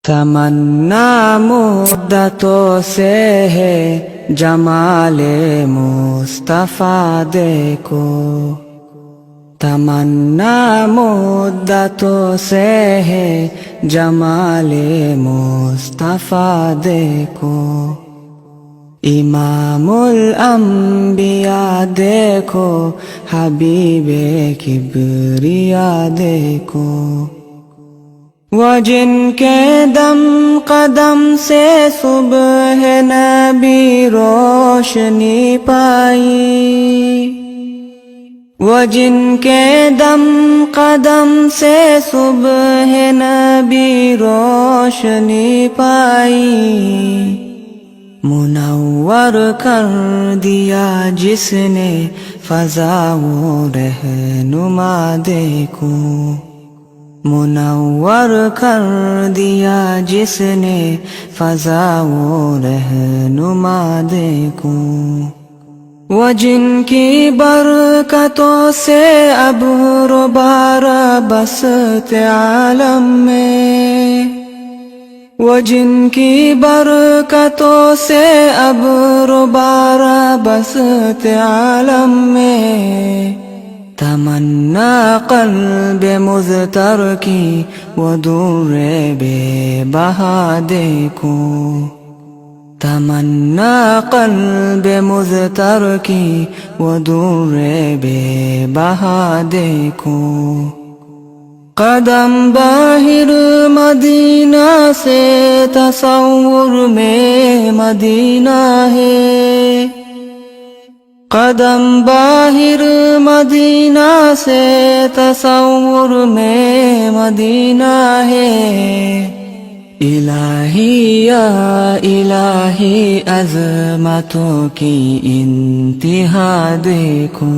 تمنا مدتوں سے ہے جمال مصطفیٰ دیکھو، تمنا مدتوں سے ہے جمال مصطفیٰ دیکھو، امام الانبیاء دیکھو، حبیب کبریا دیکھو، وہ جن کے دم قدم سے صبح نبی روشنی پائی، وہ جن کے دم قدم سے صبح نبی روشنی پائی، منور کر دیا جس نے فضا و رہنما دیکھو، منور کر دیا جس نے فضا و رہنما دیکھو، وہ جن کی برکتوں سے ابر و بارہ بسط عالم میں، وہ جن کی برکتوں سے ابر و بارہ بسط عالم میں، تمنا قلب مضطر کی وہ دور بے بہا دیکھو، تمنا قلب مضطر کی وہ دور بے بہا دیکھو، قدم باہر مدینہ سے تصور میں مدینہ ہے، قدم باہر مدینہ سے تصور میں مدینہ ہے، الہی یا الہی عظمتوں کی انتہا دیکھو،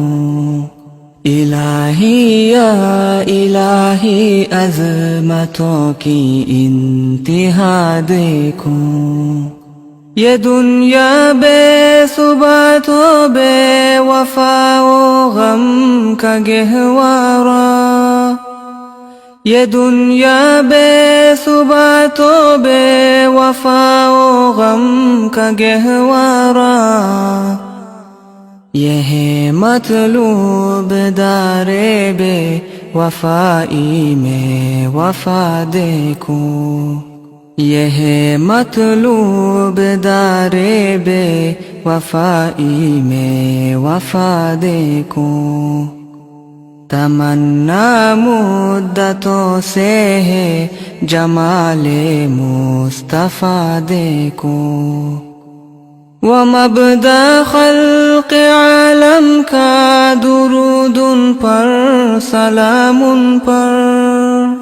الہی یا الہی عظمتوں کی انتہا دیکھو، یہ دنیا بے ثبات و بے وفا و غم کا گہوارہ، یہ دنیا بے ثبات و بے وفا و غم کا گہوارہ، یہ ہے مطلوب دار بے وفائی میں وفا دیکھو، یہ ہے مطلوب دار بے وفائی میں وفا دیکھو، تمنا مدتوں سے ہے جمال مصطفیٰ دیکھو، وہ مبدأ خلق عالم کا درود ان پر سلام ان پر،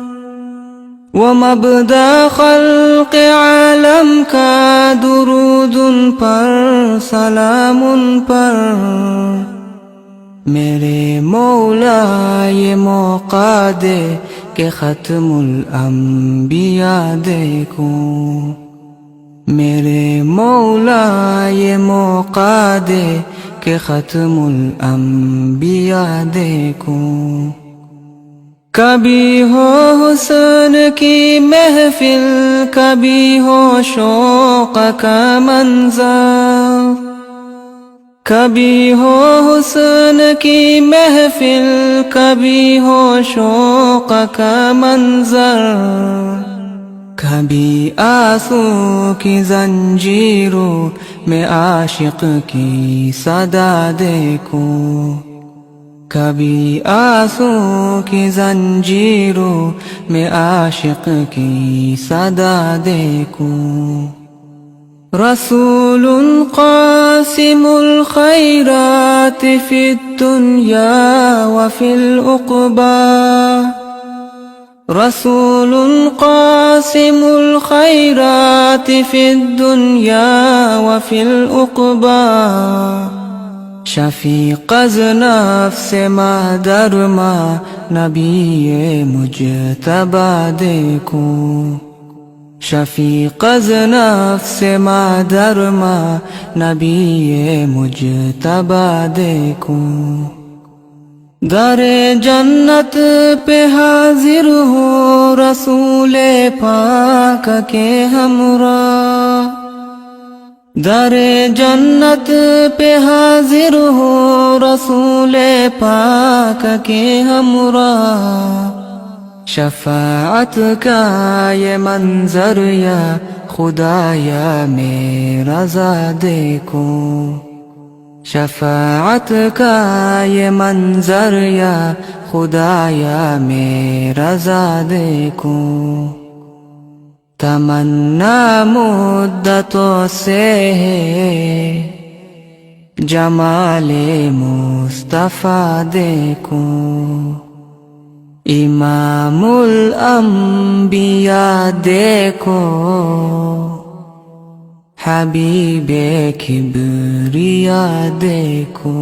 وہ مبدأ خلق عالم کا درود ان پر سلام ان پر، میرے مولا یہ موقع دے کہ ختم الانبیاء دیکھو، میرے مولا یہ موقع دے کہ ختم الانبیاء دیکھو، کبھی ہو حسن کی محفل، کبھی ہو شوق کا منظر، کبھی ہو حسن کی محفل، کبھی ہو شوق کا منظر، کبھی آنسو کی زنجیروں میں عاشق کی صدا دیکھو، کبھی آنسو کی زنجیروں میں عاشق کی صدا دیکھو، رسول قاسم الخیرات فی الدنیا وفی العقبی، رسول قاسم الخیرات فی الدنیا وفی العقبی، شفیق از نفس مادر ماں نبی مجتبی دیکھو، شفیق از نفس مادر ماں نبی مجتبی دیکھو، در جنت پہ حاضر ہو رسول پاک کے ہمراہ، در جنت پہ حاضر ہو رسول پاک کے ہمراہ، شفاعت کا یہ منظر یا خدایا میرا ذا دیکھو، شفاعت کا یہ منظر یا خدایا میرا ذا دیکھو، تمنا مدتوں سے ہے جمال مصطفیٰ دیکھو، امام الانبیاء دیکھو، حبیب کبریا دیکھو۔